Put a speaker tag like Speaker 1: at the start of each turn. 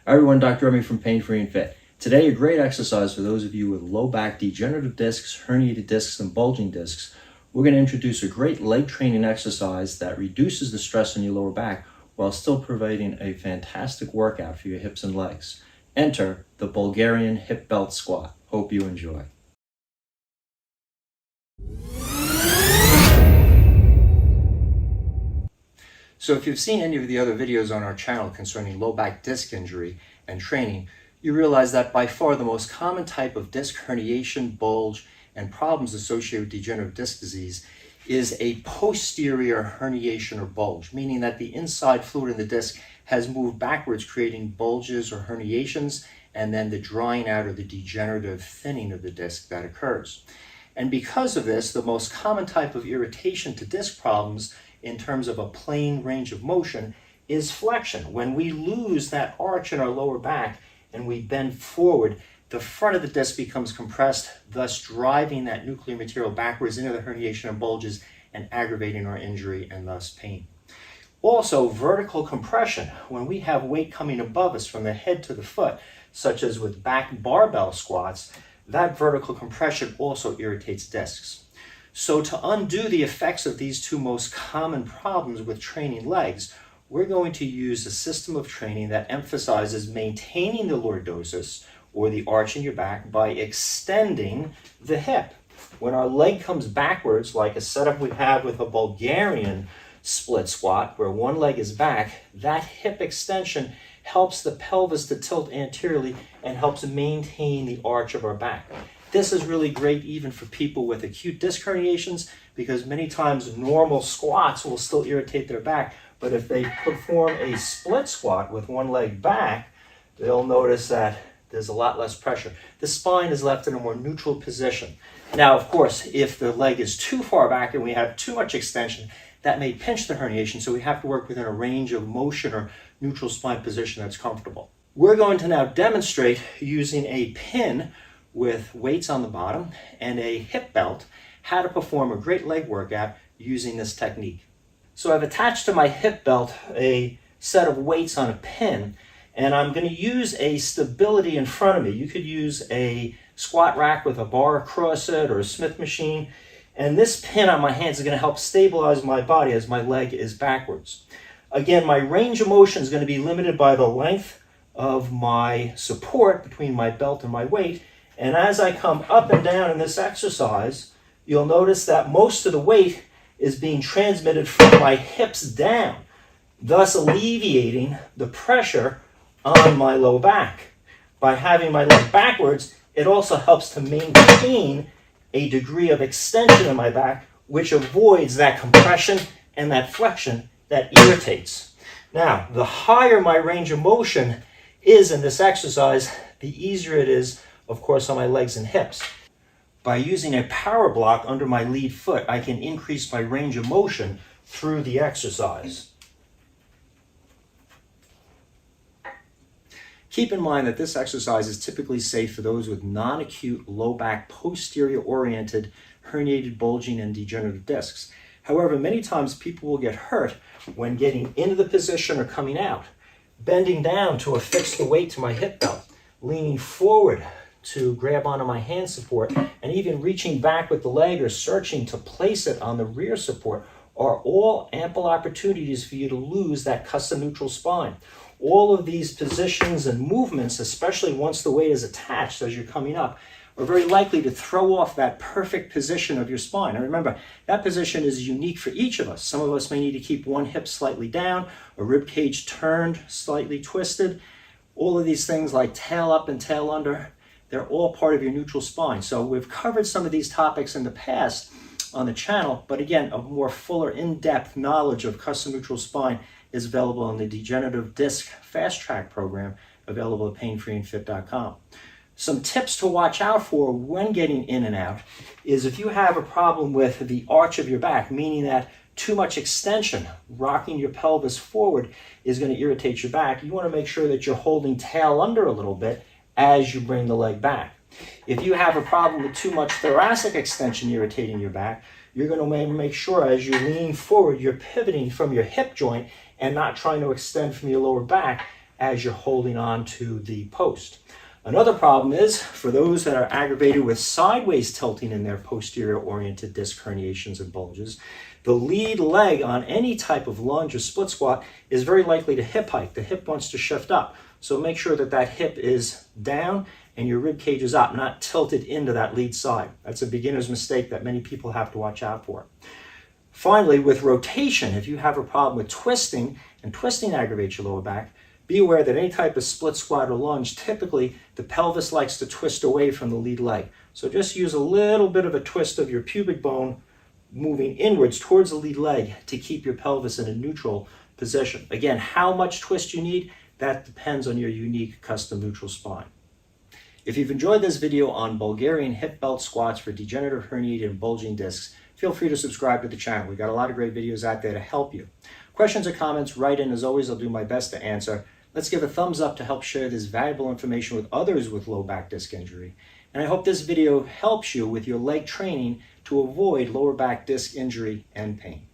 Speaker 1: Hi everyone, Dr. Remy from Pain Free and Fit. Today, a great exercise for those of you with low back degenerative discs, herniated discs, and bulging discs. We're going to introduce a great leg training exercise that reduces the stress on your lower back while still providing a fantastic workout for your hips and legs. Enter the Bulgarian hip belt squat. Hope you enjoy. So if you've seen any of the other videos on our channel concerning low back disc injury and training, you realize that by far the most common type of disc herniation, bulge, and problems associated with degenerative disc disease is a posterior herniation or bulge, meaning that the inside fluid in the disc has moved backwards, creating bulges or herniations, and then the drying out or the degenerative thinning of the disc that occurs. And because of this, the most common type of irritation to disc problems in terms of a plane range of motion is flexion. When we lose that arch in our lower back and we bend forward, the front of the disc becomes compressed, thus driving that nuclear material backwards into the herniation and bulges and aggravating our injury and thus pain. Also, vertical compression. When we have weight coming above us from the head to the foot, such as with back barbell squats, that vertical compression also irritates discs. So to undo the effects of these two most common problems with training legs, we're going to use a system of training that emphasizes maintaining the lordosis, or the arch in your back, by extending the hip. When our leg comes backwards, like a setup we have with a Bulgarian split squat, where one leg is back, that hip extension helps the pelvis to tilt anteriorly and helps maintain the arch of our back. This is really great even for people with acute disc herniations, because many times normal squats will still irritate their back, but if they perform a split squat with one leg back, they'll notice that there's a lot less pressure. The spine is left in a more neutral position. Now, of course, if the leg is too far back and we have too much extension, that may pinch the herniation, so we have to work within a range of motion or neutral spine position that's comfortable. We're going to now demonstrate using a pin with weights on the bottom and a hip belt how to perform a great leg workout using this technique. So I've attached to my hip belt a set of weights on a pin, and I'm going to use a stability in front of me. You could use a squat rack with a bar across it or a Smith machine, and this pin on my hands is going to help stabilize my body as my leg is backwards. Again, my range of motion is going to be limited by the length of my support between my belt and my weight. And as I come up and down in this exercise, you'll notice that most of the weight is being transmitted from my hips down, thus alleviating the pressure on my low back. By having my leg backwards, it also helps to maintain a degree of extension in my back, which avoids that compression and that flexion that irritates. Now, the higher my range of motion is in this exercise, the easier it is, of course, on my legs and hips. By using a power block under my lead foot, I can increase my range of motion through the exercise. Keep in mind that this exercise is typically safe for those with non-acute low back posterior-oriented herniated, bulging, and degenerative discs. However, many times people will get hurt when getting into the position or coming out, bending down to affix the weight to my hip belt, leaning forward to grab onto my hand support, and even reaching back with the leg or searching to place it on the rear support are all ample opportunities for you to lose that custom neutral spine. All of these positions and movements, especially once the weight is attached as you're coming up, are very likely to throw off that perfect position of your spine. And remember, that position is unique for each of us. Some of us may need to keep one hip slightly down, a rib cage turned, slightly twisted. All of these things like tail up and tail under, they're all part of your neutral spine. So we've covered some of these topics in the past on the channel, but again, a more fuller, in-depth knowledge of custom neutral spine is available in the Degenerative Disc Fast Track program, available at painfreeandfit.com. Some tips to watch out for when getting in and out is if you have a problem with the arch of your back, meaning that too much extension, rocking your pelvis forward, is going to irritate your back. You want to make sure that you're holding tail under a little bit as you bring the leg back. If you have a problem with too much thoracic extension irritating your back, you're going to make sure as you lean forward, you're pivoting from your hip joint and not trying to extend from your lower back, as you're holding on to the post. Another problem is for those that are aggravated with sideways tilting in their posterior oriented disc herniations and bulges, the lead leg on any type of lunge or split squat is very likely to hip hike. The hip wants to shift up. So make sure that that hip is down and your rib cage is up, not tilted into that lead side. That's a beginner's mistake that many people have to watch out for. Finally, with rotation, if you have a problem with twisting, and twisting aggravates your lower back, be aware that any type of split squat or lunge, typically the pelvis likes to twist away from the lead leg. So just use a little bit of a twist of your pubic bone moving inwards towards the lead leg to keep your pelvis in a neutral position. Again, how much twist you need, that depends on your unique custom neutral spine. If you've enjoyed this video on Bulgarian hip belt squats for degenerative herniated and bulging discs, feel free to subscribe to the channel. We've got a lot of great videos out there to help you. Questions or comments, write in. As always, I'll do my best to answer. Let's give a thumbs up to help share this valuable information with others with low back disc injury. And I hope this video helps you with your leg training to avoid lower back disc injury and pain.